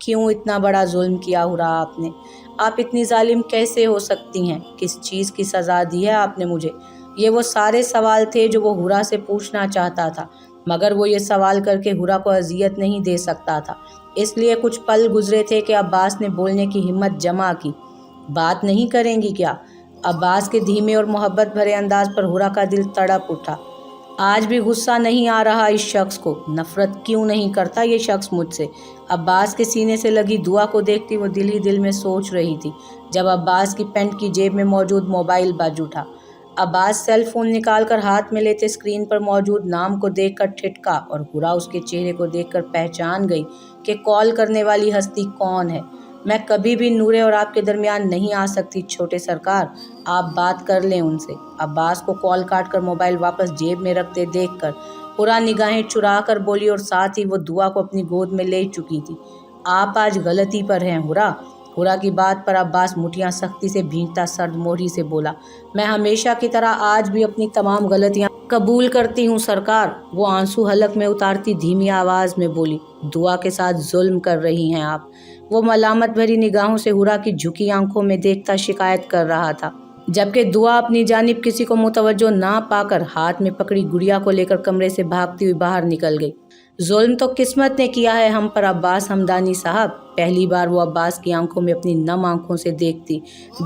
کیوں اتنا بڑا ظلم کیا ہرا آپ نے؟ آپ اتنی ظالم کیسے ہو سکتی ہیں؟ کس چیز کی سزا دی ہے آپ نے مجھے؟ یہ وہ سارے سوال تھے جو وہ ہرا سے پوچھنا چاہتا تھا، مگر وہ یہ سوال کر کے ہرا کو اذیت نہیں دے سکتا تھا۔ اس لیے کچھ پل گزرے تھے کہ عباس نے بولنے کی ہمت جمع کی۔ بات نہیں کریں گی کیا؟ عباس کے دھیمے اور محبت بھرے انداز پر ہرا کا دل تڑپ اٹھا۔ آج بھی غصہ نہیں آ رہا اس شخص کو؟ نفرت کیوں نہیں کرتا یہ شخص مجھ سے؟ عباس کے سینے سے لگی دعا کو دیکھتی وہ دل ہی دل میں سوچ رہی تھی جب عباس کی پینٹ کی جیب میں موجود موبائل بج اٹھا۔ عباس سیل فون نکال کر ہاتھ میں لیتے اسکرین پر موجود نام کو دیکھ کر ٹھٹکا اور ہرا اس کے چہرے کو دیکھ کر پہچان گئی کہ کال کرنے والی ہستی کون ہے۔ میں کبھی بھی نورے اور آپ کے درمیان نہیں آ سکتی چھوٹے سرکار، آپ بات کر لیں ان سے۔ عباس کو کال کاٹ کر موبائل واپس جیب میں رکھتے دیکھ کر ہرا نگاہیں چرا کر بولی اور ساتھ ہی وہ دعا کو اپنی گود میں لے چکی تھی۔ آپ آج غلطی پر ہیں ہرا۔ ہرا کی بات پر عباس مٹھیاں سختی سے بھینچتا سرد موہری سے بولا، میں ہمیشہ کی طرح آج بھی اپنی تمام غلطیاں قبول کرتی ہوں سرکار۔ وہ آنسو حلق میں اتارتی دھیمی آواز میں بولی، دعا کے ساتھ ظلم کر رہی ہیں آپ۔ وہ ملامت بھری نگاہوں سے ہرا کی جھکی آنکھوں میں دیکھتا شکایت کر رہا تھا، جبکہ دعا اپنی جانب کسی کو متوجہ نہ پا کر ہاتھ میں پکڑی گڑیا کو لے کر کمرے سے بھاگتی ہوئی باہر نکل گئی۔ ظلم تو قسمت نے کیا ہے ہم پر عباس ہمدانی صاحب۔ پہلی بار وہ عباس کی آنکھوں میں اپنی نم آنکھوں سے دیکھتی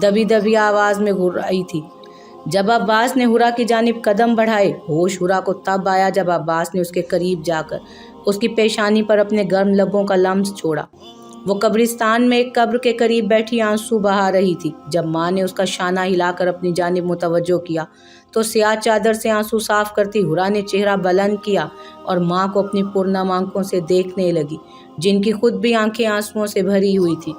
دبی دبی آواز میں گھررائی تھی۔ جب عباس نے ہرا کی جانب قدم بڑھائے، ہوش ہرا کو تب آیا جب عباس نے اس کے قریب جا کر اس کی پیشانی پر اپنے گرم لبوں کا لمس چھوڑا۔ وہ قبرستان میں ایک قبر کے قریب بیٹھی آنسو بہا رہی تھی۔ جب ماں نے اس کا شانہ ہلا کر اپنی جانب متوجہ کیا تو سیاہ چادر سے آنسو صاف کرتی ہرا نے چہرہ بلند کیا اور ماں کو اپنی پرنم آنکھوں سے دیکھنے لگی، جن کی خود بھی آنکھیں آنسوؤں سے بھری ہوئی تھی۔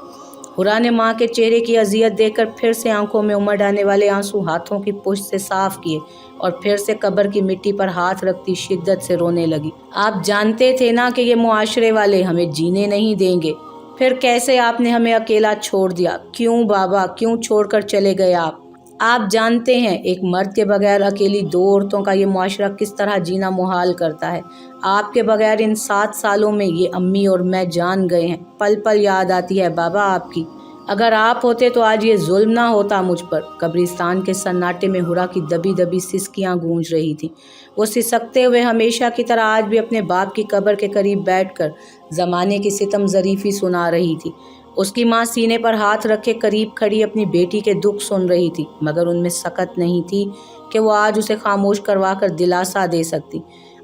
ہرا نے ماں کے چہرے کی اذیت دیکھ کر پھر سے آنکھوں میں امڑ آنے والے آنسو ہاتھوں کی پشت سے صاف کیے اور پھر سے قبر کی مٹی پر ہاتھ رکھتی شدت سے رونے لگی۔ آپ جانتے تھے نا کہ یہ معاشرے والے ہمیں جینے نہیں دیں گے، پھر کیسے آپ نے ہمیں اکیلا چھوڑ دیا؟ کیوں بابا، کیوں چھوڑ کر چلے گئے آپ؟ آپ جانتے ہیں ایک مرد کے بغیر اکیلی دو عورتوں کا یہ معاشرہ کس طرح جینا محال کرتا ہے۔ آپ کے بغیر ان 7 سالوں میں یہ امی اور میں جان گئے ہیں۔ پل پل یاد آتی ہے بابا آپ کی۔ اگر آپ ہوتے تو آج یہ ظلم نہ ہوتا مجھ پر۔ قبرستان کے سناٹے میں ہرا کی دبی دبی سسکیاں گونج رہی تھیں۔ وہ سسکتے ہوئے ہمیشہ کی طرح آج بھی اپنے باپ کی قبر کے قریب بیٹھ کر زمانے کی ستم ظریفی سنا رہی تھی۔ اس کی ماں سینے پر ہاتھ رکھے قریب کھڑی اپنی بیٹی کے دکھ سن رہی تھی، مگر ان میں سکت نہیں تھی کہ وہ آج اسے خاموش کروا کر دلاسا دے سکتی۔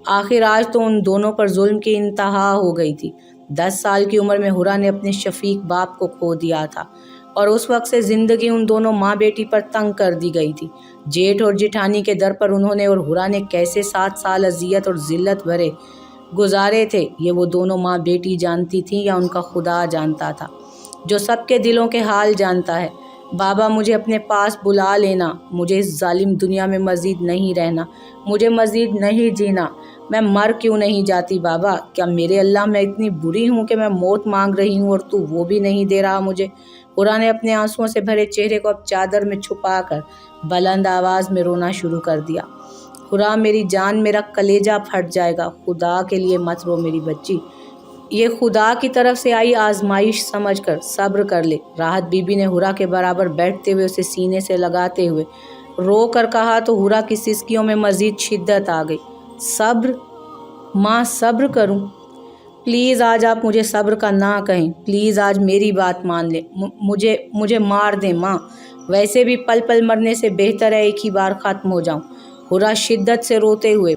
آخر آج تو ان دونوں پر ظلم کی انتہا ہو گئی تھی۔ 10 سال کی عمر میں ہرا نے اپنے شفیق باپ کو کھو دیا تھا اور اس وقت سے زندگی ان دونوں ماں بیٹی پر تنگ کر دی گئی تھی۔ جیٹھ اور جٹھانی کے در پر انہوں نے اور ہرا نے کیسے 7 سال اذیت اور ذلت بھرے گزارے تھے، یہ وہ دونوں ماں بیٹی جانتی تھیں یا ان کا خدا جانتا تھا جو سب کے دلوں کے حال جانتا ہے۔ بابا مجھے اپنے پاس بلا لینا، مجھے اس ظالم دنیا میں مزید نہیں رہنا، مجھے مزید نہیں جینا۔ میں مر کیوں نہیں جاتی بابا؟ کیا میرے اللہ میں اتنی بری ہوں کہ میں موت مانگ رہی ہوں اور تو وہ بھی نہیں دے رہا مجھے؟ ہرا نے اپنے آنسوؤں سے بھرے چہرے کو اب چادر میں چھپا کر بلند آواز میں رونا شروع کر دیا۔ ہرا میری جان، میرا کلیجہ پھٹ جائے گا، خدا کے لیے مت رو میری بچی، یہ خدا کی طرف سے آئی آزمائش سمجھ کر صبر کر لے۔ راحت بی بی نے ہرا کے برابر بیٹھتے ہوئے اسے سینے سے لگاتے ہوئے رو کر کہا تو ہرا کی سسکیوں میں مزید شدت آ گئی۔ صبر؟ ماں صبر کروں؟ پلیز آج آپ مجھے صبر کا نہ کہیں، پلیز آج میری بات مان لیں، مجھے مار دیں ماں، ویسے بھی پل پل مرنے سے بہتر ہے ایک ہی بار ختم ہو جاؤں۔ ہرا شدت سے روتے ہوئے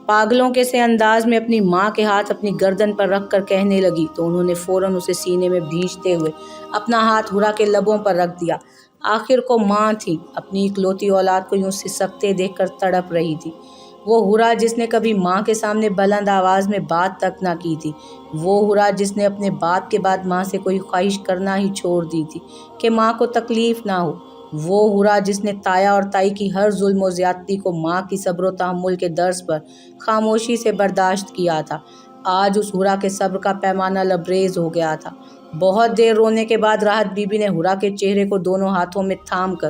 پاگلوں کے سے انداز میں اپنی ماں کے ہاتھ اپنی گردن پر رکھ کر کہنے لگی تو انہوں نے فوراً اسے سینے میں بھینچتے ہوئے اپنا ہاتھ ہرا کے لبوں پر رکھ دیا۔ آخر کو ماں تھی، اپنی اکلوتی اولاد کو یوں سسکتے دیکھ کر تڑپ رہی تھی۔ وہ ہرا جس نے کبھی ماں کے سامنے بلند آواز میں بات تک نہ کی تھی، وہ ہرا جس نے اپنے باپ کے بعد ماں سے کوئی خواہش کرنا ہی چھوڑ دی تھی کہ ماں کو تکلیف نہ ہو، وہ ہرا جس نے تایا اور تائی کی ہر ظلم و زیادتی کو ماں کی صبر و تحمل کے درس پر خاموشی سے برداشت کیا تھا، آج اس ہرا کے صبر کا پیمانہ لبریز ہو گیا تھا۔ بہت دیر رونے کے بعد راحت بی بی نے ہرا کے چہرے کو دونوں ہاتھوں میں تھام کر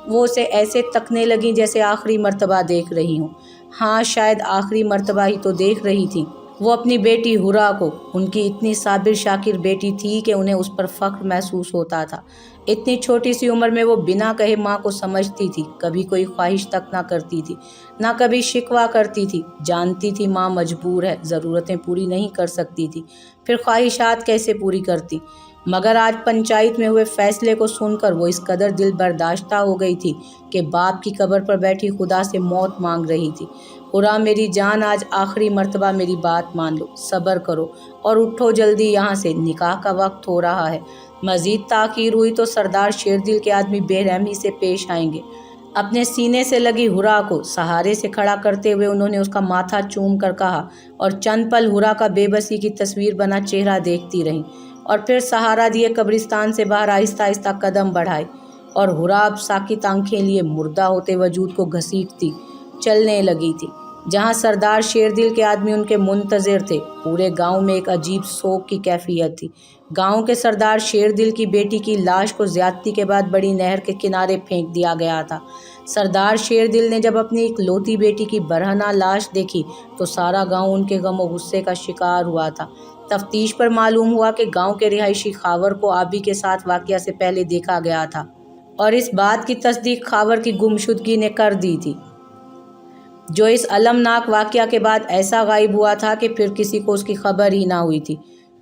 وہ اسے ایسے تکنے لگیں جیسے آخری مرتبہ دیکھ رہی ہوں۔ ہاں شاید آخری مرتبہ ہی تو دیکھ رہی تھی۔ وہ اپنی بیٹی ہرا کو ان کی اتنی صابر شاکر بیٹی تھی کہ انہیں اس پر فخر محسوس ہوتا تھا۔ اتنی چھوٹی سی عمر میں وہ بنا کہے ماں کو سمجھتی تھی، کبھی کوئی خواہش تک نہ کرتی تھی، نہ کبھی شکوہ کرتی تھی۔ جانتی تھی ماں مجبور ہے، ضرورتیں پوری نہیں کر سکتی تھی، پھر خواہشات کیسے پوری کرتی؟ مگر آج پنچایت میں ہوئے فیصلے کو سن کر وہ اس قدر دل برداشتہ ہو گئی تھی کہ باپ کی قبر پر بیٹھی خدا سے موت مانگ رہی تھی۔ ہرا میری جان، آج آخری مرتبہ میری بات مان لو، صبر کرو اور اٹھو جلدی یہاں سے، نکاح کا وقت ہو رہا ہے۔ مزید تاخیر ہوئی تو سردار شیردل کے آدمی بے رحمی سے پیش آئیں گے۔ اپنے سینے سے لگی ہرا کو سہارے سے کھڑا کرتے ہوئے انہوں نے اس کا ماتھا چوم کر کہا، اور چند پل ہرا کا بے بسی کی تصویر بنا چہرہ دیکھتی رہیں، اور پھر سہارا دیے قبرستان سے باہر آہستہ آہستہ قدم بڑھائے، اور ہرا اب ساکت آنکھیں لیے مردہ ہوتے وجود کو گھسیٹتی چلنے لگی تھی۔ جہاں سردار شیردل کے آدمی ان کے منتظر تھے، پورے گاؤں میں ایک عجیب سوگ کی کیفیت تھی۔ گاؤں کے سردار شیردل کی بیٹی کی لاش کو زیادتی کے بعد بڑی نہر کے کنارے پھینک دیا گیا تھا۔ سردار شیردل نے جب اپنی اکلوتی بیٹی کی برہنہ لاش دیکھی تو سارا گاؤں ان کے غم و غصے کا شکار ہوا تھا۔ تفتیش پر معلوم ہوا کہ گاؤں کے رہائشی خاور کو آبی کے ساتھ واقعہ سے پہلے دیکھا گیا تھا، اور اس بات کی تصدیق خاور کی گمشدگی نے کر دی تھی، جو اس المناک واقعہ کے بعد ایسا غائب ہوا تھا کہ پھر کسی کو اس کی خبر ہی نہ ہوئی تھی۔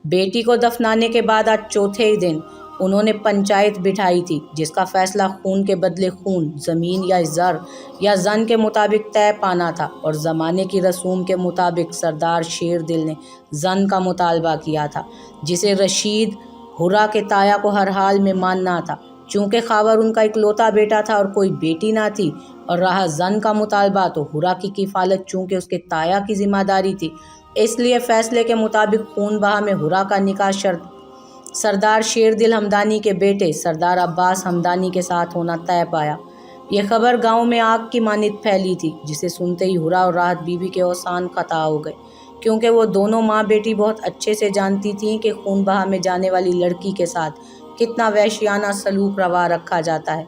بیٹی کو دفنانے کے بعد آج چوتھے ہی دن انہوں نے پنچایت بٹھائی تھی، جس کا فیصلہ خون کے بدلے خون، زمین یا زر یا زن کے مطابق طے پانا تھا، اور زمانے کی رسوم کے مطابق سردار شیردل نے زن کا مطالبہ کیا تھا، جسے رشید ہرا کے تایا کو ہر حال میں ماننا تھا۔ چونکہ خاور ان کا اکلوتا بیٹا تھا اور کوئی بیٹی نہ تھی، اور رہا زن کا مطالبہ تو ہرا کی کفالت چونکہ اس کے تایا کی ذمہ داری تھی، اس لیے فیصلے کے مطابق خون بہا میں ہرا کا نکاح سردار شیردل ہمدانی کے بیٹے سردار عباس ہمدانی کے ساتھ ہونا طے پایا۔ یہ خبر گاؤں میں آگ کی مانند پھیلی تھی، جسے سنتے ہی ہرا اور راحت بی بی کے اوسان قطع ہو گئے، کیونکہ وہ دونوں ماں بیٹی بہت اچھے سے جانتی تھیں کہ خون بہا میں جانے والی لڑکی کے ساتھ کتنا وحشیانہ سلوک روا رکھا جاتا ہے۔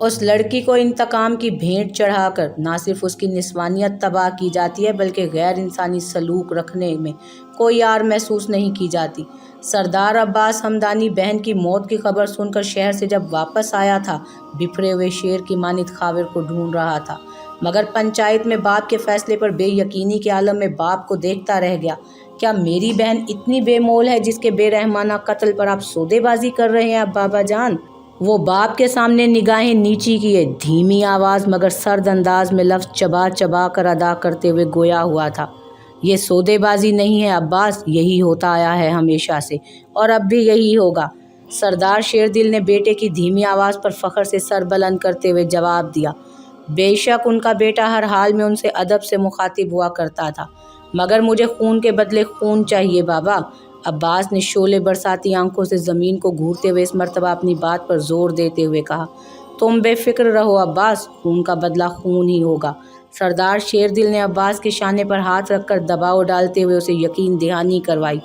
اس لڑکی کو انتقام کی بھیٹ چڑھا کر نہ صرف اس کی نسوانیت تباہ کی جاتی ہے، بلکہ غیر انسانی سلوک رکھنے میں کوئی آر محسوس نہیں کی جاتی۔ سردار عباس ہمدانی بہن کی موت کی خبر سن کر شہر سے جب واپس آیا تھا، بپھرے ہوئے شیر کی مانند خاور کو ڈھونڈ رہا تھا، مگر پنچایت میں باپ کے فیصلے پر بے یقینی کے عالم میں باپ کو دیکھتا رہ گیا۔ کیا میری بہن اتنی بے مول ہے جس کے بے رحمانہ قتل پر آپ سودے بازی کر رہے ہیں اب بابا جان؟ وہ باپ کے سامنے نگاہیں نیچی کیے، دھیمی آواز مگر سرد انداز میں لفظ چبا چبا کر ادا کرتے ہوئے گویا ہوا تھا، یہ سودے بازی نہیں ہے عباس، یہی ہوتا آیا ہے ہمیشہ سے، اور اب بھی یہی ہوگا۔ سردار شیردل نے بیٹے کی دھیمی آواز پر فخر سے سر بلند کرتے ہوئے جواب دیا۔ بے شک ان کا بیٹا ہر حال میں ان سے ادب سے مخاطب ہوا کرتا تھا، مگر مجھے خون کے بدلے خون چاہیے بابا۔ عباس نے شعلے برساتی آنکھوں سے زمین کو گھورتے ہوئے اس مرتبہ اپنی بات پر زور دیتے ہوئے کہا، تم بے فکر رہو عباس، خون کا بدلہ خون ہی ہوگا۔ سردار شیردل نے عباس کے شانے پر ہاتھ رکھ کر دباؤ ڈالتے ہوئے اسے یقین دہانی کروائی،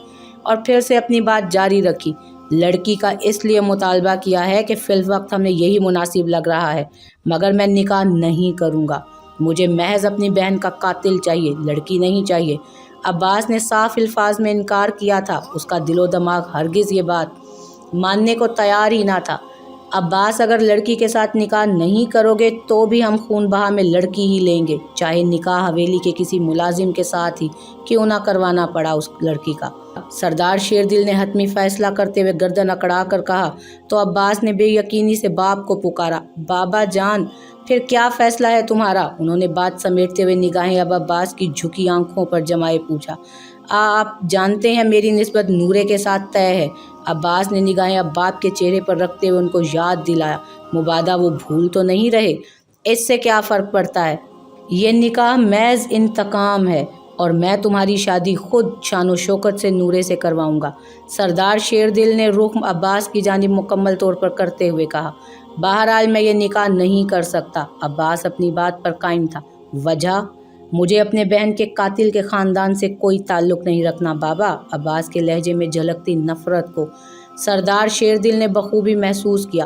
اور پھر سے اپنی بات جاری رکھی۔ لڑکی کا اس لیے مطالبہ کیا ہے کہ فی الوقت ہمیں یہی مناسب لگ رہا ہے، مگر میں نکاح نہیں کروں گا۔ مجھے محض اپنی بہن کا قاتل چاہیے، لڑکی نہیں چاہیے۔ عباس نے صاف الفاظ میں انکار کیا تھا، اس کا دل و دماغ ہرگز یہ بات ماننے کو تیار ہی نہ تھا۔ عباس، اگر لڑکی کے ساتھ نکاح نہیں کرو گے تو بھی ہم خون بہا میں لڑکی ہی لیں گے، چاہے نکاح حویلی کے کسی ملازم کے ساتھ ہی کیوں نہ کروانا پڑا اس لڑکی کا۔ سردار شیردل نے حتمی فیصلہ کرتے ہوئے گردن اکڑا کر کہا تو عباس نے بے یقینی سے باپ کو پکارا، بابا جان پھر کیا فیصلہ ہے تمہارا؟ انہوں نے بات سمیٹتے ہوئے نگاہیں اب عباس کی جھکی آنکھوں پر جمائے پوچھا۔ آپ جانتے ہیں میری نسبت نورے کے ساتھ طے ہے۔ عباس نے نگاہیں اب باپ کے چہرے پر رکھتے ہوئے ان کو یاد دلایا، مبادا وہ بھول تو نہیں رہے؟ اس سے کیا فرق پڑتا ہے؟ یہ نکاح محض انتقام ہے، اور میں تمہاری شادی خود شان و شوکت سے نورے سے کرواؤں گا۔ سردار شیردل نے رخ عباس کی جانب مکمل طور پر کرتے ہوئے کہا، بہرحال میں یہ نکاح نہیں کر سکتا۔ عباس اپنی بات پر قائم تھا۔ وجہ؟ مجھے اپنے بہن کے قاتل کے خاندان سے کوئی تعلق نہیں رکھنا بابا۔ عباس کے لہجے میں جھلکتی نفرت کو سردار شیردل نے بخوبی محسوس کیا۔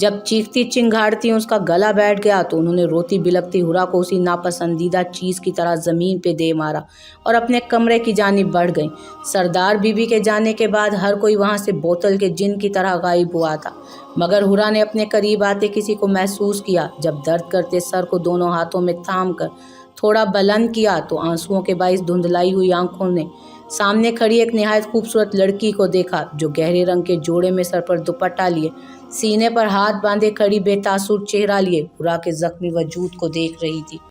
جب چیختی چنگھاڑتی اس کا گلا بیٹھ گیا تو انہوں نے روتی بلکتی ہرا کو اسی ناپسندیدہ چیز کی طرح زمین پہ دے مارا اور اپنے کمرے کی جانب بڑھ گئیں۔ سردار بی بی کے جانے کے بعد ہر کوئی وہاں سے بوتل کے جن کی طرح غائب ہوا تھا، مگر ہرا نے اپنے قریب آتے کسی کو محسوس کیا۔ جب درد کرتے سر کو دونوں ہاتھوں میں تھام کر تھوڑا بلند کیا تو آنسوؤں کے باعث دھندلائی ہوئی آنکھوں نے سامنے کھڑی ایک نہایت خوبصورت لڑکی کو دیکھا، جو گہرے رنگ کے جوڑے میں سر پر دوپٹہ لیے، سینے پر ہاتھ باندھے کھڑی بے تاثر چہرہ لیے ہرا کے زخمی وجود کو دیکھ رہی تھی۔